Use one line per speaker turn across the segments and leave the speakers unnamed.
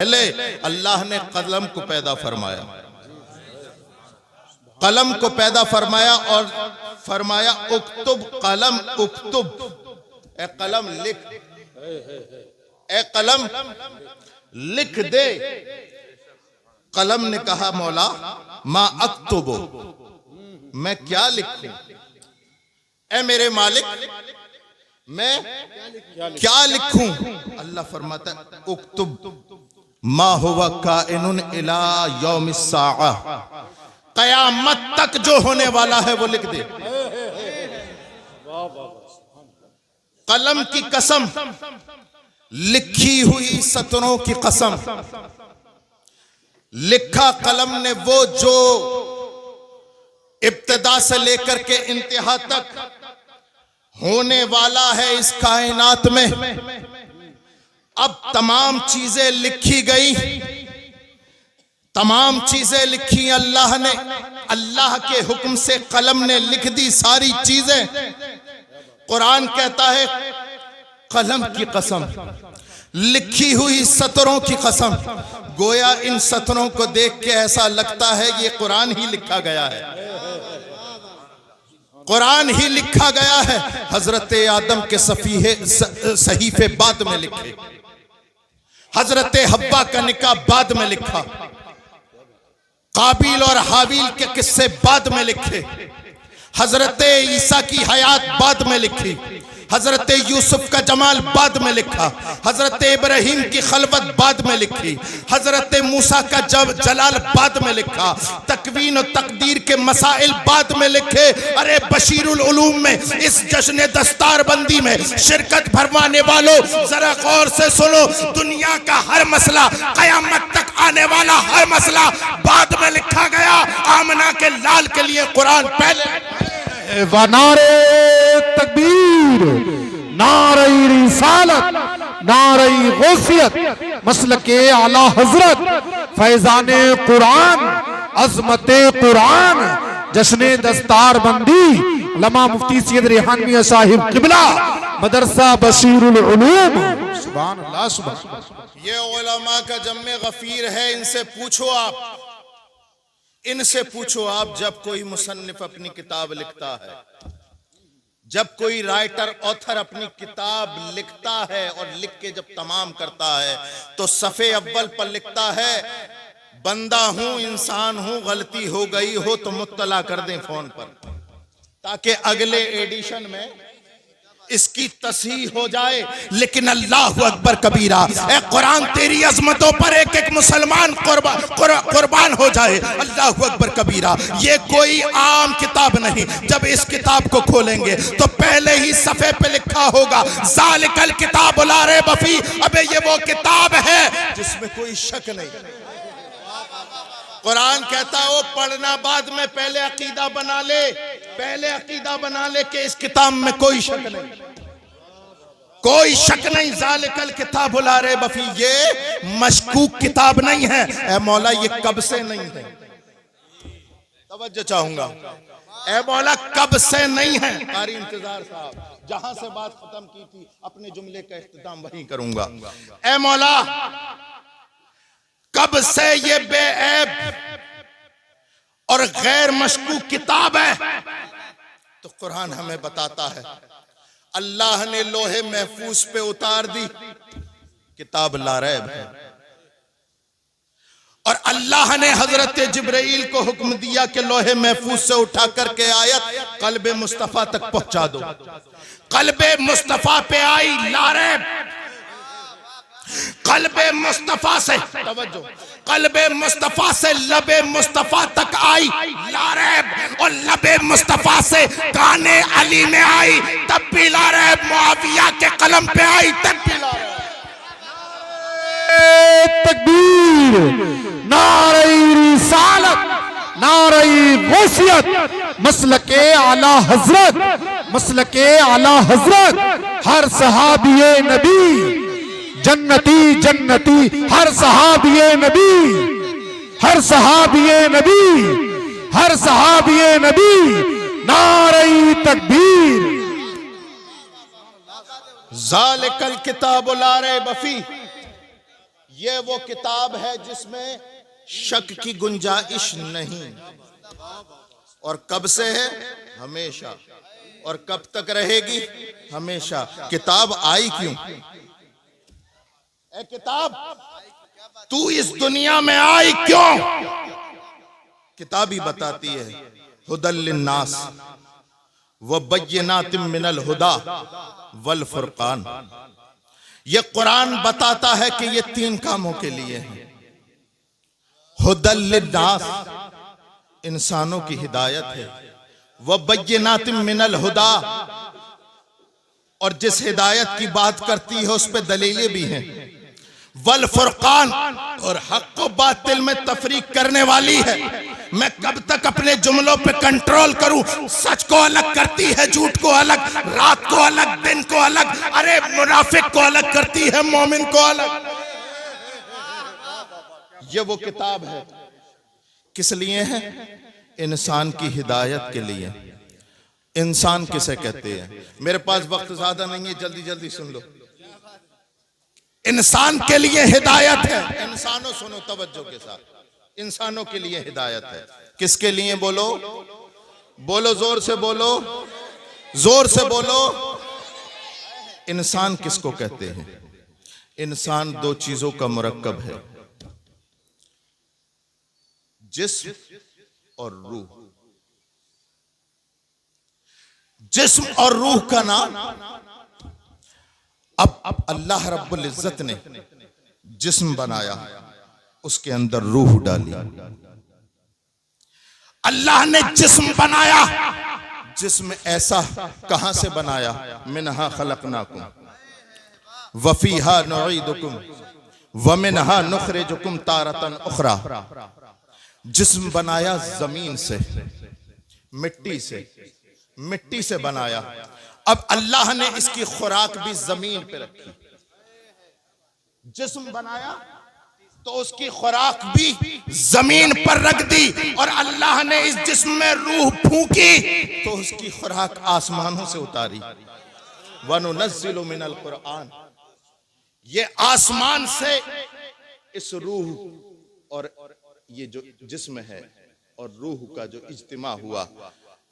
पहले अल्लाह ने कलम को पैदा फरमाया, कलम को पैदा फरमाया और फरमाया उक्तुब कलम उक्तुब, ए कलम लिख, ए कलम लिख दे। कलम ने कहा मौला मा अक्तुबो, मैं क्या लिखूं, ए मेरे मालिक मैं क्या लिखूं। अल्लाह फरमाता उक्तुब मा हुवा काइनुन इला यौमिस्साआ, कयामत तक जो होने वाला है वो लिख दे। कलम की कसम, लिखी हुई सतरों की कसम, लिखा कलम ने वो जो इब्तिदा से लेकर के इंतहा तक होने वाला है इस कायनात में। अब तमाम चीजें लिखी गई, तमाम चीजें लिखी अल्लाह ने, अल्लाह के हुक्म से कलम ने लिख दी सारी चीजें। कुरान कहता है कलम की कसम, लिखी हुई सतरों की कसम। गोया इन सतरों को देख के ऐसा लगता है ये कुरान ही लिखा गया है, कुरान ही लिखा गया है। हजरत आदम के सहीफे बाद में लिखे, हजरत हब्बा का निकाह बाद में लिखा, काबिल और हाबिल के किस्से बाद में लिखे, हजरत ईसा की हयात बाद में लिखी, हजरत यूसुफ का जमाल बाद में लिखा, हजरत इब्राहिम की खलवत बाद में लिखी, हजरत मूसा का जलाल बाद में लिखा, तकवीन और तकदीर के मसाइल बाद में लिखे। अरे बशीरुल उलूम में इस जश्न दस्तार बंदी में शिरकत फरमाने वालों जरा गौर से सुनो, दुनिया का हर मसला, कयामत तक आने वाला हर मसला बाद में लिखा गया। आमना के लाल के लिए कुरान पहले।
नारे तकबीर, नारे रिसालत, नारे गौसियत, मसलके आला हजरत, फैजाने कुरान, अजमते कुरान, जश्ने दस्तार बंदी, लमा मुफ्ती सैयद रेहान मियां साहिब किबला, मदरसा बशीरुल उलूम। सुभान अल्लाह, सुभान।
ये उलमा का जम्मे गफीर है, इनसे पूछो आप, इनसे पूछो आप, जब कोई मुसन्निफ अपनी किताब लिखता है, जब कोई राइटर ऑथर अपनी किताब लिखता है और लिख के जब तमाम करता है तो सफ़े अव्वल पर लिखता है बंदा हूं, इंसान हूं, गलती हो गई हो तो मुत्तला कर दें फोन पर, ताकि अगले एडिशन में इसकी तस्हीह हो जाए। लेकिन अल्लाह अकबर कबीरा, ए कुरान तेरी अजमतों पर एक एक मुसलमान कुर्बान हो जाए। अल्लाह अकबर कबीरा, ये कोई आम किताब नहीं। जब इस किताब को खोलेंगे तो पहले ही सफ़े पे लिखा होगा ज़ालिकल किताब ला रैब फीह, अबे ये वो किताब है जिसमें कोई शक नहीं। कुरान कहता है वो पढ़ना बाद में, पहले अकीदा बना ले, पहले अकीदा बना ले कि इस किताब में कोई शक नहीं, कोई शक नहीं। ज़ालिकल किताब ला रैब फीह, ये मशकूक किताब नहीं है। ए मौला ये कब से नहीं है, तवज्जो चाहूंगा, ए मौला कब से नहीं है। कारी इंतजार साहब, जहां से बात खत्म की थी अपने जुमले का इख्तिताम वहीं करूंगा। ए मौला कब से ये बेऐब और गैर मशकूक किताब है, तो कुरान हमें बताता है अल्लाह ने लोहे महफूज पे उतार दी, किताब ला रैब है। और अल्लाह ने हजरत जिब्राइल को हुक्म दिया कि लोहे महफूज से उठा करके आयत कल्बे मुस्तफा तक पहुंचा दो। कल्बे मुस्तफा पे आई ला रैब, कल्बे मुस्तफा से, तवज्जो, कल्बे मुस्तफा से लबे मुस्तफा तक आई ला रैब, और लबे मुस्तफा से काने अली में आई तब भी ला रैब, मुआविया के कलम पे आई तब भी ला रैब।
तकबीर, नारे रिसालत, नारे गौसियत, मसलके आला हजरत, मसलके आला हजरत। हर सहाबिये नबी जन्नती जन्नती, हर सहाबिये नबी, हर सहाबिये नबी, हर सहाबिये नबी। नारे तकबीर,
ज़ालिकल किताब ला रैब फीह, ये वो किताब है जिसमें शक की गुंजाइश नहीं। और कब से है? हमेशा। और कब तक रहेगी? हमेशा। किताब आई क्यों? ए किताब, तू इस दुनिया में आई क्यों? किताब ही बताती है। हुदल लिन्नास व बय्यिनातिम मिनल हुदा वल फुरकान। ये कुरान बताता है कि ये 3 कामों के लिए है। हुदल लिन्नास, इंसानों की हिदायत है। व बय्यिनातिम मिनल हुदा, और जिस हिदायत की बात करती है उस पे दलीलें भी हैं। वल फुरकान, और हक को बातिल में तफरीक करने वाली है। मैं कब तक अपने जुमलों पे कंट्रोल करूं? सच को अलग करती है, झूठ को अलग, रात को अलग, दिन को अलग, अरे मुनाफिक को अलग करती है, मोमिन को अलग। ये वो किताब है। किस लिए है? इंसान की हिदायत के लिए। इंसान किसे कहते हैं? मेरे पास वक्त ज्यादा नहीं है, जल्दी जल्दी सुन लो। इंसान के लिए हिदायत है। इंसानों सुनो तवज्जो के साथ, इंसानों के लिए हिदायत है। किसके लिए? बोलो बोलो, जोर से बोलो, जोर से बोलो। इंसान किसको कहते हैं? इंसान 2 चीजों का मुरक्कब है, जिस्म और रूह। जिस्म और रूह का नाम, अब अल्लाह रब्बुल इज्जत ने जिस्म बनाया, उसके अंदर रूह डाली। अल्लाह ने जिस्म बनाया, जिस्म ऐसा कहां से बनाया? मिनहा खलकनाकुम व फीहा नुईदुकुम व मिनहा नुखरिजुकुम तारतन उखरा। जिस्म बनाया जमीन से, मिट्टी से, मिट्टी से बनाया। अब अल्लाह ने इसकी खुराक भी जमीन पे रखी। जिस्म बनाया तो उसकी खुराक भी जमीन पर रख दी, और अल्लाह ने इस जिस्म में रूह फूंकी तो उसकी खुराक आसमानों से उतारी। वनुनज़्ज़िलु मिनल कुरआन, ये आसमान से इस रूह और ये जो जिस्म है और रूह का जो इज्तिमा हुआ,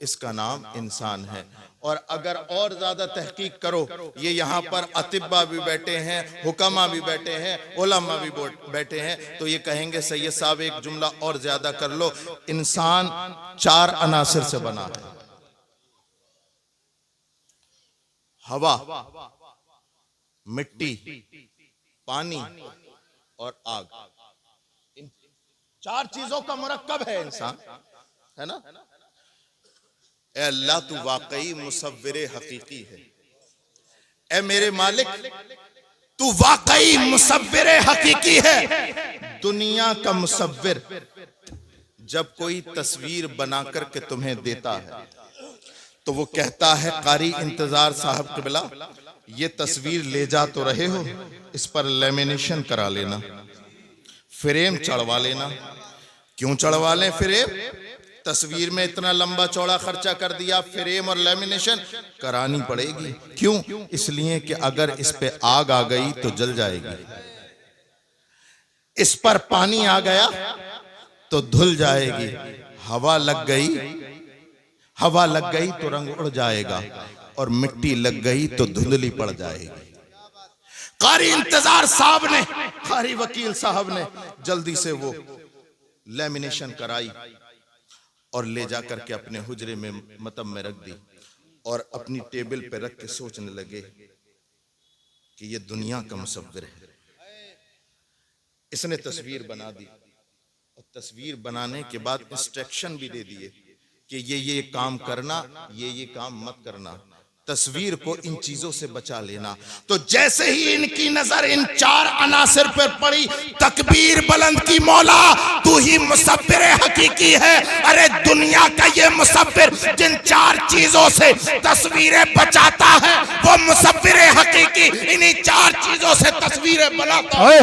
इसका नाम इंसान है। और अगर और ज्यादा तहकीक करो, ये यहाँ पर अतिब्बा भी बैठे हैं, हुक्मा भी बैठे हैं, उलमा भी बैठे हैं, तो ये कहेंगे सैयद साहब एक जुमला और ज्यादा कर लो। इंसान 4 अनासिर से बना है। हवा, मिट्टी, पानी और आग। इन 4 चीजों का मुरक्कब है इंसान, है ना? ए अल्लाह, तू वाकई मुसव्विर हकीकी है। ए मेरे मालिक, तू वाकई मुसव्विर हकीकी है। दुनिया का मुसव्विर जब कोई तस्वीर बना करके तुम्हें देता है तो वो कहता है, कारी इंतजार साहब क़िबला, ये तस्वीर ले जा तो रहे हो, इस पर लेमिनेशन करा लेना, फ्रेम चढ़वा लेना। क्यों चढ़वा लें फ्रेम? तस्वीर में इतना लंबा चौड़ा खर्चा कर दिया, फ्रेम और लेमिनेशन करानी पड़ेगी। क्यों? इसलिए कि अगर इस पे आग आ गई तो जल जाएगी, इस पर पानी आ गया तो धुल जाएगी, हवा लग गई तो रंग उड़ जाएगा, और मिट्टी लग गई तो धुंधली पड़ जाएगी। कारी इंतजार साहब ने, कारी वकील साहब ने जल्दी से वो लेमिनेशन कराई और ले जाकर के अपने हुजरे में मतम में रख दी, और अपनी टेबल पे रख के सोचने लगे कि ये दुनिया का मुसव्विर है। इसने तस्वीर बना दी, और तस्वीर बनाने के बाद इंस्ट्रक्शन भी दे दिए कि ये काम करना, ये काम मत करना, तस्वीर को इन चीजों से बचा लेना। तो जैसे ही इनकी नजर इन 4 अनासिर पर पड़ी, तकबीर बुलंद की, मौला तू ही मुसव्विर हकीकी है। अरे दुनिया का ये मुसव्विर जिन 4 चीजों से तस्वीरें बचाता है, वो मुसव्विर हकीकी इन्हीं 4 चीजों से तस्वीरें बनाता है।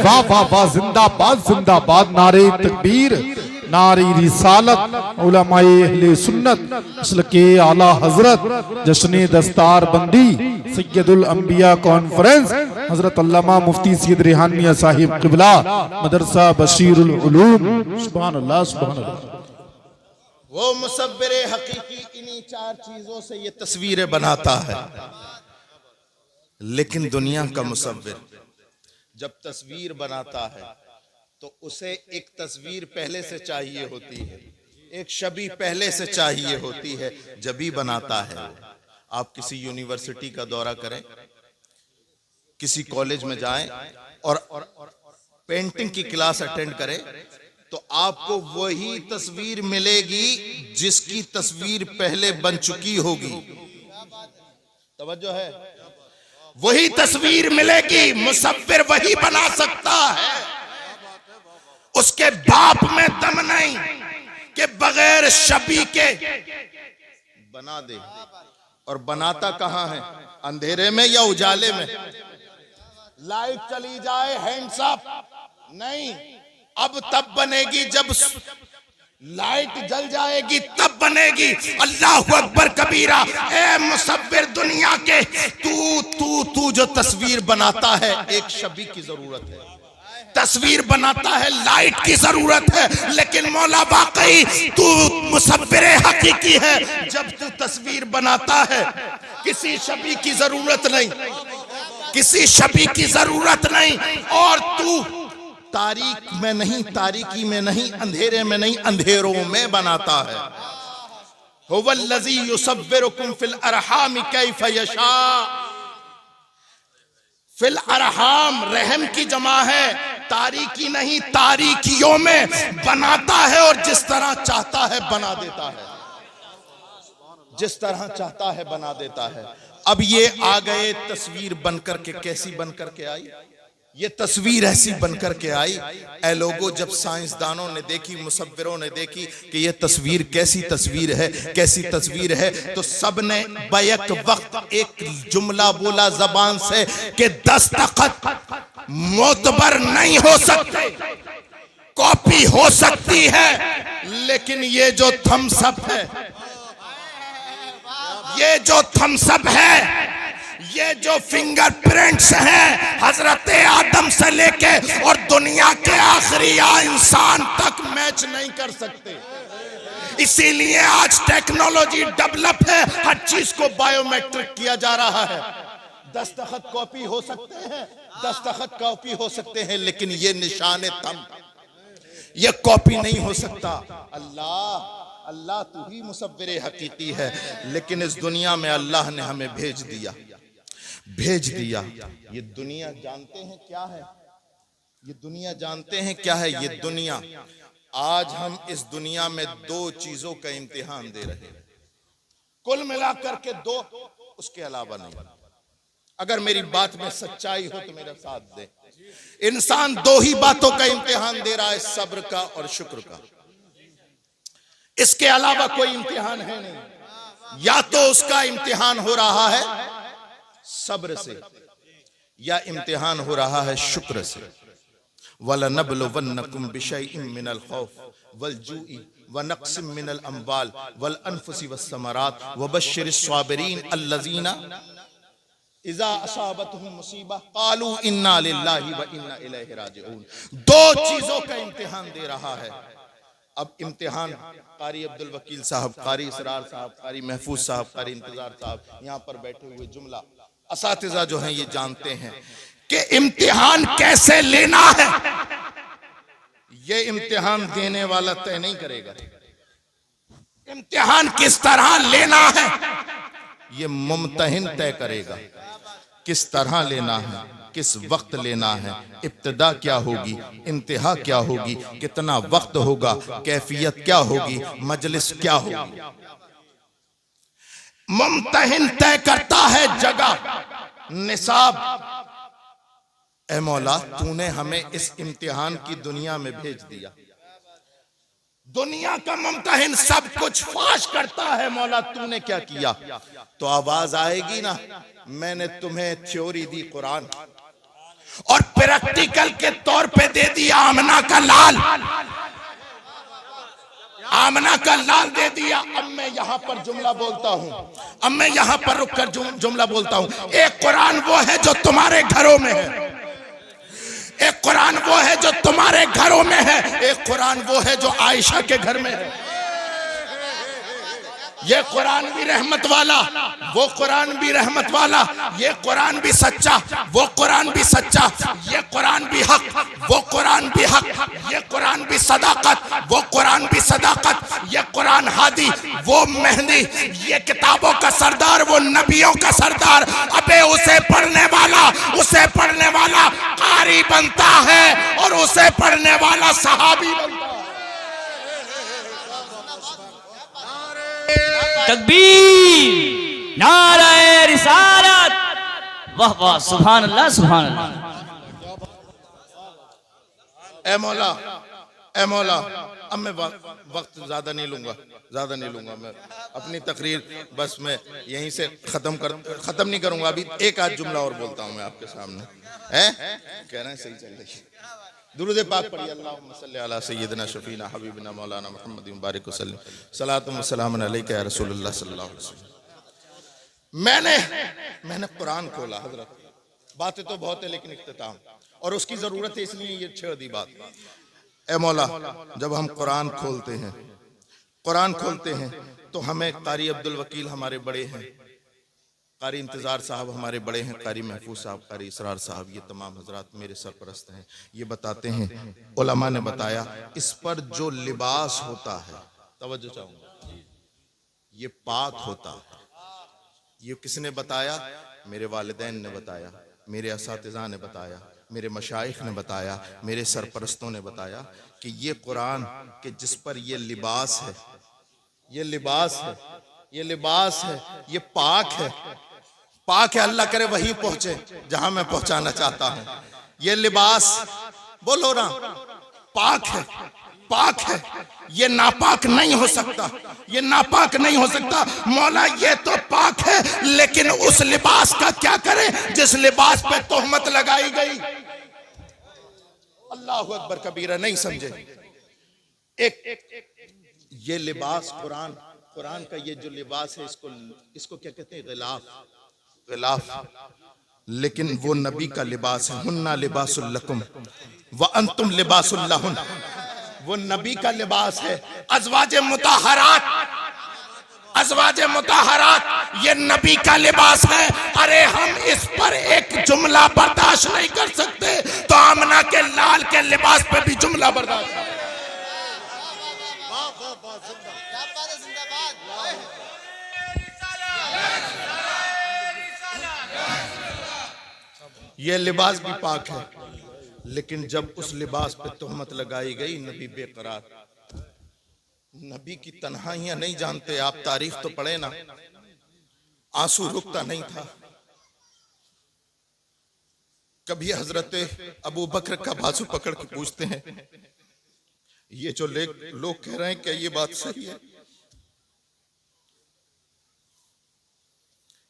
वाह वाह वाह, जिंदाबाद जिंदाबाद, नारे तकबीर, नारी रिसालत, उलमाए अहले सुन्नत, मसलके आला हजरत, जश्न दस्तार बंदी, सैयदुल अंबिया कॉन्फ्रेंस, हजरत अल्लामा मुफ्ती सैयद रेहान मियां साहिब क़िबला मदरसा बशीरुल उलूम। सुभान अल्लाह सुभान अल्लाह।
वो मुसव्विर हकीकी इन्हीं चार चीजों से ये तस्वीरें बनाता है। लेकिन दुनिया का मुसव्विर जब तस्वीर बनाता है तो उसे एक तस्वीर पहले से चाहिए होती है, एक छवि पहले से चाहिए होती है, जब भी बनाता है। आप किसी यूनिवर्सिटी का दौरा करें, किसी कॉलेज में जाएं और पेंटिंग की क्लास अटेंड करें तो आपको वही तस्वीर मिलेगी जिसकी तस्वीर पहले बन चुकी होगी। तवज्जो है, वही तस्वीर मिलेगी। मुसव्विर वही बना सकता है, उसके बाप में दम नहीं कि बगैर छवि के बना दे। और बनाता कहां है, अंधेरे में या उजाले में? लाइट चली जाए हैंड्स अप, नहीं, अब तब बनेगी जब लाइट जल जाएगी तब बनेगी। अल्लाहु अकबर कबीरा। ए मुसव्विर दुनिया के, तू जो तस्वीर बनाता है एक छवि की जरूरत है, तस्वीर बनाता है लाइट की जरूरत है, लेकिन मौला वाकई तू मुसव्विर हकीकी है। जब तू तस्वीर बनाता है किसी छवि की जरूरत नहीं, किसी छवि की जरूरत नहीं, और तू तारीख में नहीं, तारीकी में नहीं, अंधेरे में नहीं, अंधेरों में बनाता है। हुवल्लज़ी युसव्विरुकुम फिल अरहाम कैफ यशा। फिल अरहाम रहम की जमा है, तारीकी नहीं, तारीकियों में बनाता है और जिस तरह चाहता है बना देता है, जिस तरह चाहता है बना देता है। अब ये आ गए तस्वीर बनकर के, कैसी बनकर के आई? ये तस्वीर ऐसी बनकर के आई। ऐ लोगों, जब साइंसदानों ने देखी, मुसव्विरों ने देखी कि ये तस्वीर कैसी तस्वीर है, कैसी तस्वीर है, तो सब ने बैक वक्त एक जुमला बोला जबान से कि दस्तखत मोतबर नहीं हो सकते, कॉपी हो सकती है, लेकिन ये जो थम्स अप है, ये जो थम्स अप है, ये जो फिंगरप्रिंट्स हैं, हजरत आदम से लेके और दुनिया के आखिरी इंसान तक मैच नहीं कर सकते। इसीलिए आज टेक्नोलॉजी डेवलप है, हर चीज को बायोमेट्रिक किया जा रहा है। दस्तखत कॉपी हो सकते हैं, दस्तखत कॉपी हो सकते हैं, लेकिन ये निशान थंब, ये कॉपी नहीं हो सकता। अल्लाह अल्लाह तू ही मुसव्विर हकीकी है, लेकिन इस दुनिया में अल्लाह ने हमें भेज दिया, भेज दिया। ये दुनिया जानते हैं क्या है? ये दुनिया जानते हैं क्या है? ये दुनिया, आज हम इस दुनिया में दो चीजों का इम्तिहान दे रहे हैं, कुल मिलाकर के दो, उसके अलावा नहीं। अगर मेरी बात में सच्चाई हो तो मेरा साथ दे। इंसान दो ही बातों का इम्तिहान दे रहा है, सब्र का और शुक्र का। इसके अलावा कोई इम्तिहान है नहीं। या तो उसका इम्तिहान हो रहा है सब्र से, या इम्तिहान हो रहा है शुक्र से। वलनब्लुवन्नकुम बिशैइन मिनल खौफ वल जूई व नक्सिम मिनल अम्वाल वल अनफुसि वस्समरात वबश्शिरिस साबिरीन अल्लज़ीना इज़ा असाबतहुम मुसीबा क़ालू इन्ना लिल्लाहि व इन्ना इलैहि राजिऊन। दो चीजों का इम्तिहान दे रहा है। अब इम्तिहान कारी अब्दुल वकील साहब, कारी इसरार साहब, कारी महफूज साहब, कारी इंतजार साहब, यहाँ पर बैठे हुए जुमला असातिज़ा जो हैं ये जानते हैं कि इम्तिहान कैसे लेना है। ये इम्तिहान देने वाला तय नहीं करेगा, इम्तिहान किस तरह लेना है ये मुम्तहिन तय करेगा। किस तरह लेना है, किस वक्त लेना है, इब्तिदा क्या होगी, इंतहा क्या होगी, कितना वक्त होगा, कैफियत क्या होगी, मजलिस क्या होगी, मुम्तहिन तय करता है जगह, निसाब। ए मौला, तूने हमें इस इम्तिहान की दुनिया में भेज दिया, दुनिया का मुम्तहिन सब कुछ फाश करता है। मौला तूने क्या किया? तो आवाज आएगी ना, मैंने तुम्हें थ्योरी दी कुरान और प्रैक्टिकल के तौर पे दे दिया आमना का लाल। आमना का लाल दे दिया। अब मैं यहाँ पर जुमला बोलता हूँ, अब मैं यहाँ पर रुक कर जुमला बोलता हूँ। एक कुरान वो है जो तुम्हारे घरों में है, एक कुरान वो है जो तुम्हारे घरों में है, एक कुरान वो है जो आयशा के घर में है। ये कुरान भी रहमत वाला, वो कुरान भी रहमत वाला, ये कुरान भी सच्चा, वो कुरान भी सच्चा, ये कुरान भी हक, वो कुरान भी हक, ये कुरान भी सदाकत, वो कुरान भी सदाकत, ये कुरान हादी, वो मेहंदी, ये किताबों का सरदार, वो नबियों का सरदार। अबे उसे पढ़ने वाला कारी बनता है और उसे पढ़ने वाला सहाबी बनता है।
तकबीर, नाराए रिसालत, वाह वाह, सुभान अल्लाह सुभान अल्लाह।
ए मौला, अब मैं वक्त ज्यादा नहीं लूंगा, मैं अपनी तकरीर बस मैं यहीं से खत्म नहीं करूंगा। अभी एक आध जुमला और बोलता हूं मैं आपके सामने। कह रहे हैं सही चल रही है। दुरूद पाक पढ़िए, अल्लाहुम्मा सल्ली अला सय्यिदिना शफीना हबीबिना मौलाना मुहम्मद मुबारक वसल्लम सलातु व सलामुन अलैका या रसूलुल्लाह सल्लल्लाहु अलैहि वसल्लम। मैंने कुरान खोला हजरत, बातें तो बहुत है लेकिन इख्तिताम, और उसकी जरूरत है इसलिए ये छेड़ दी बात। ए मौला, जब हम कुरान खोलते हैं तो हमें कारी अब्दुल वकील हमारे बड़े हैं, कारी इंतजार साहब हमारे बड़े हैं, कारी महफूज साहब, कारी इसरार साहब, ये तमाम हजरात मेरे सरपरस्त हैं। ये बताते हैं, उलमा ने बताया, इस पर जो लिबास होता है, तवज्जो चाहूंगा, ये पाक होता है। ये किसने बताया? मेरे वालिदैन ने बताया, मेरे असातिज़ा ने बताया, मेरे मशाइख ने बताया, मेरे सरपरस्तों ने बताया कि ये कुरान के जिस पर ये लिबास है, ये लिबास है, ये पाक है। अल्लाह करे वहीं पहुंचे जहां मैं पहुंचाना चाहता हूं। ये लिबास, बोलो ना, पाक है, ये नापाक नहीं हो सकता, मौला ये तो पाक है, लेकिन उस लिबास का क्या करें जिस लिबास पे तोहमत लगाई गई। अल्लाह अकबर कबीरा, नहीं समझे। ये लिबास कुरान का ये जो लिबास है, इसको क्या कहते हैं? गिलाफ। लेकिन वो नबी का लिबास है। हुन्ना लिबासुल लकुम व अंतुम लिबासुल लहुन, वो नबी का लिबास है। अज़वाजे मुताहरात ये नबी का लिबास है। अरे हम इस पर एक जुमला बर्दाश्त नहीं कर सकते तो आमना के लाल के लिबास पे भी जुमला बर्दाश्त नहीं। ये लिबास भी पाक है, लेकिन जब उस लिबास पे तोहमत लगाई गई, नबी बेकरार, नबी की तन्हाइयां नहीं जानते आप, तारीख तो पढ़े ना, आंसू रुकता नहीं था। कभी हजरत अबू बकर का बाजू पकड़ के पूछते हैं, ये जो लोग कह रहे हैं क्या ये बात सही है?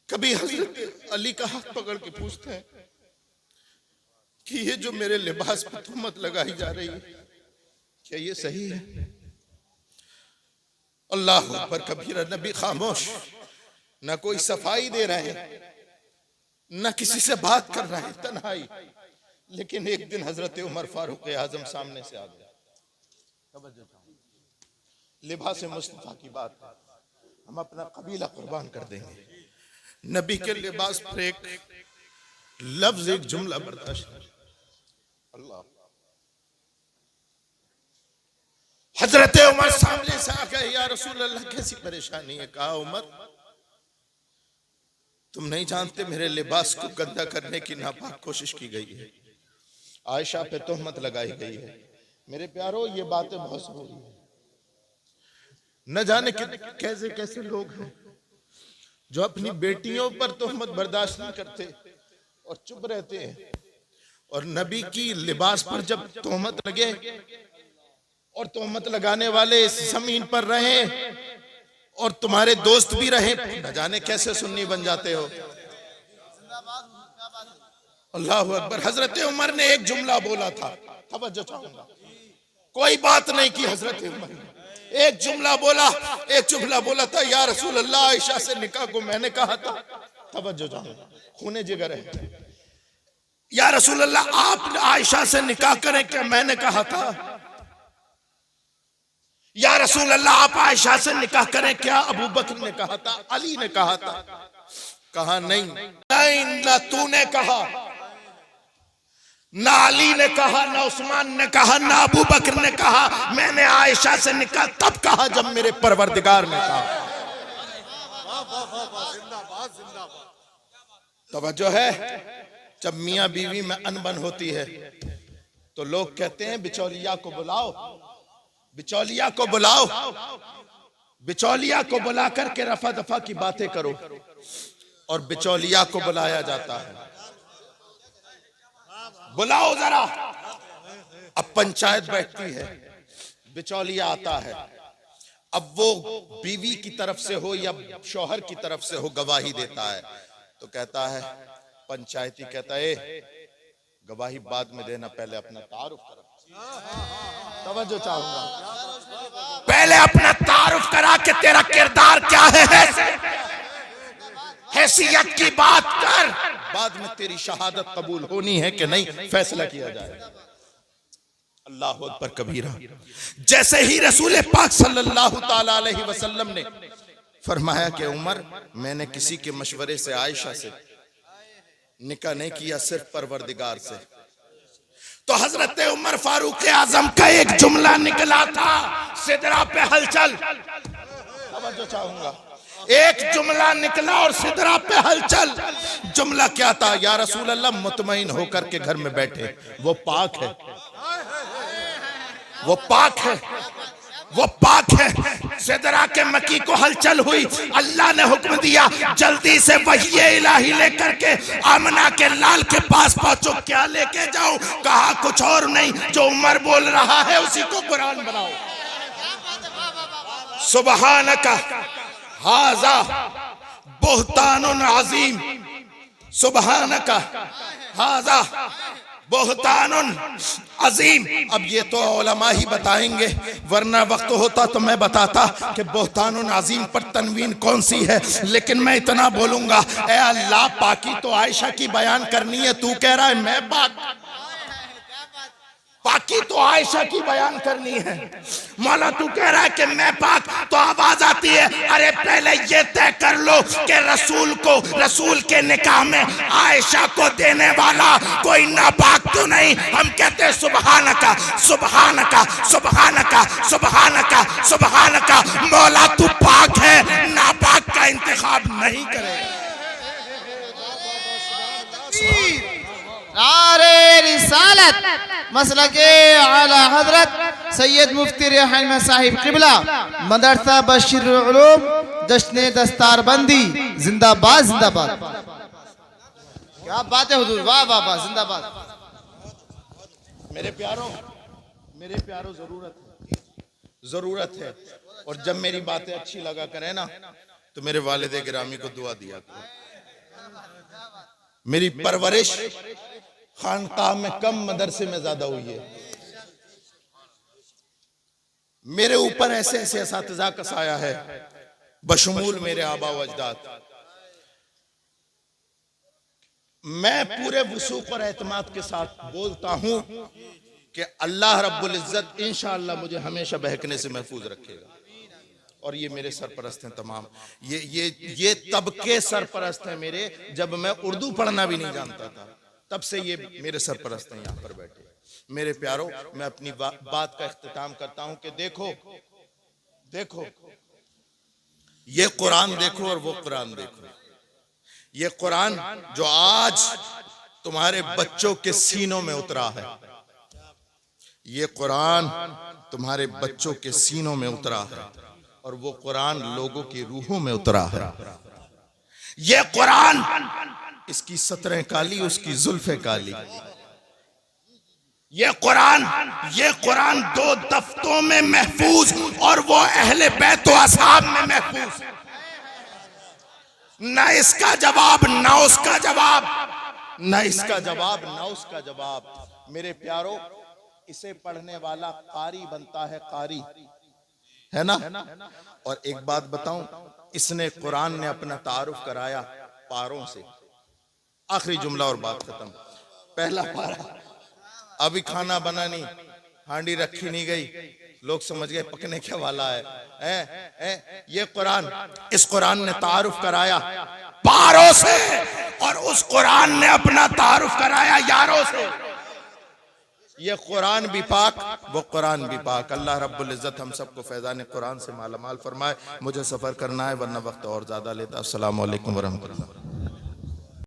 कभी हजरत अली का हाथ पकड़ के पूछते हैं कि ये जो मेरे लिबास पर तोहमत लगाई जा रही है क्या ये सही है? अल्लाह अकबर कबीरा। नबी खामोश, न कोई सफाई दे रहे हैं, न किसी से बात कर रहे हैं, तन्हाई। लेकिन एक दिन हजरत उमर फारूक आजम सामने से आ गया। लिबास मुस्तफा की बात है, हम अपना कबीला कुर्बान कर देंगे। नबी के लिबास पर एक लफ्ज, एक जुमला बर्दाश्त नहीं। अल्लाह, हजरत उमर सामने से आ गए, या रसूल अल्लाह कैसी परेशानी है? कहा, उमर तुम नहीं जानते मेरे लिबास को गंदा करने की नापाक कोशिश की गई है, आयशा पे तोहमत लगाई गई है। मेरे प्यारो, ये बातें बहुत जरूरी है। न जाने कैसे कैसे लोग हैं जो अपनी बेटियों पर तोहमत बर्दाश्त नहीं करते और चुप रहते हैं, और नबी की लिबास पर जब तोहमत लगे और तोहमत लगाने वाले इस जमीन पर रहे और तुम्हारे दोस्त भी रहे, न जाने कैसे सुन्नी बन जाते हो। अल्लाह अकबर। हजरत उमर ने एक जुमला बोला था, तवज्जो चाहूंगा, कोई बात नहीं की हजरत उमर ने। एक जुमला बोला था, या रसूल अल्लाह आयशा से निकाह को मैंने कहा था। तवज्जो जाओ, खूने जिगर है। या रसूल अल्लाह आप आयशा से निकाह करें क्या मैंने कहा था। या रसूल अल्लाह आप आयशा से निकाह करें क्या अबू बकर ने कहा था, अली ने कहा था। कहा नहीं, ना तूने कहा, ना अली ने कहा, ना उस्मान ने कहा, ना अबू बकर ने कहा। मैंने आयशा से निकाह तब कहा जब मेरे परवरदिगार ने कहा। तवज्जो है। जब मियां बीवी में अनबन होती है तो लोग कहते हैं बिचौलिया को बुलाओ, बिचौलिया को बुलाओ, बिचौलिया को बुला करके रफा दफा की बातें करो। और बिचौलिया को बुलाया जाता है, बुलाओ जरा। अब पंचायत बैठती है, बिचौलिया आता है। अब वो बीवी की तरफ से हो या शौहर की तरफ से हो गवाही देता है तो कहता है, पंचायती कहता है गवाही बाद में देना, पहले अपना तारुफ करो। तवज्जो चाहूंगा, पहले अपना तारुफ करा के तेरा किरदार क्या है, हैसियत की बात कर। बाद में तेरी शहादत कबूल होनी है कि नहीं फैसला किया जाएगा। अल्लाह अकबर कबीरा। जैसे ही रसूल पाक सल्लल्लाहु ताला अलैहि वसल्लम ने फरमाया कि उमर मैंने किसी के मशवरे से आयशा से निकाह नहीं किया, सिर्फ परवरदिगार से, तो हजरत उमर फारूक आजम का एक जुमला निकला था, सिदरा पे हलचल। तवज्जो चाहूंगा, एक जुमला निकला और सिदरा पे हलचल। जुमला क्या था, या रसूल अल्लाह मुतमईन होकर के घर में बैठे, वो पाक है, वो पाक है, वो पाक है। सिदरा के मकी को हलचल हुई, अल्लाह ने हुक्म दिया जल्दी से वही इलाही लेकर के आमना के लाल के पास पहुंचो। क्या लेके जाओ, कहा कुछ और नहीं, जो उमर बोल रहा है उसी को कुरान बनाओ। सुबहानका हाजा बुहतानुन अजीम, सुबहानका हाजा बुहतानुन अजीम। अब ये तो उलमा ही बताएंगे, वरना वक्त होता तो मैं बताता कि बुहतानुन अजीम पर तनवीन कौन सी है। लेकिन मैं इतना बोलूंगा, ए अल्लाह पाकी तो आयशा की बयान करनी है, तू कह रहा है मैं पाकी तो आयशा की बयान करनी है। मौला तू कह रहा है कि मैं पाक, तो आवाज आती है अरे पहले ये तय कर लो कि रसूल के निकाह में आयशा को देने वाला कोई नापाक तो नहीं। हम कहते हैं सुबहानका सुबहानका सुबहानका सुबहानका सुबहानका। मौला तू पाक है, नापाक का इंतखाब नहीं करेगा।
नारे रिसालत मसलके आला हजरत सैयद मुफ्ती रेहान साहिब किबला मदरसा बशीर उलूम जश्न दस्तारबंदी जिंदाबाद जिंदाबाद। क्या बात है हुजूर, वाह वाह वाह, जिंदाबाद।
मेरे प्यारों जरूरत है। और जब मेरी बातें अच्छी लगा करें ना तो मेरे वालिद गिरामी को दुआ दिया करो। मेरी परवरिश खानकाह में कम, मदरसे में ज्यादा हुई है। मेरे ऊपर ऐसे ऐसे असातिज़ा का साया है, बशमूल मेरे आबा व अजदाद। मैं पूरे वसूक और एतमाद के साथ बोलता हूं कि अल्लाह रब्बुल इज्जत इंशाअल्लाह मुझे हमेशा बहकने से महफूज रखेगा। और ये मेरे सरपरस्त हैं तमाम, ये तबके सरपरस्त हैं मेरे। जब मैं उर्दू पढ़ना भी नहीं जानता था तब से ये मेरे सरपरस्त हैं यहाँ पर बैठे। मेरे प्यारों, मैं अपनी बात का इख्तिताम करता हूं कि देखो ये कुरान देखो और वो कुरान देखो। ये कुरान जो आज तुम्हारे बच्चों के सीनों में उतरा है, ये कुरान तुम्हारे बच्चों के सीनों में उतरा है और वो कुरान लोगों की रूहों में उतरा है। ये कुरान, इसकी सतरें काली, उसकी जुल्फें काली। ये कुरान 2 दफ्तों में महफूज और वो अहले बैत व असहाब में महफूज। ना इसका जवाब ना उसका जवाब, ना इसका जवाब ना उसका जवाब। मेरे प्यारों, इसे पढ़ने वाला कारी बनता है, कारी, है ना। और एक बात बताऊं, इसने कुरान ने अपना तारुफ कराया पारों से। आखिरी जुमला और बात खत्म। पहला पारा, अभी खाना बना नहीं, हांडी रखी नहीं गई, लोग समझ गए पकने के वाला है। ये कुरान, इस कुरान ने तारुफ कराया पारों से, और उस कुरान ने अपना तारुफ कराया यारों से। ये कुरान भी पाक, वो कुरान भी पाक। अल्लाह रब्बुल इज्जत हम सबको फैज़ान कुरान से मालामाल फरमाए। मुझे सफर करना है वरना वक्त और ज्यादा लेता। अस्सलामु अलैकुम वरहमतुल्लाह।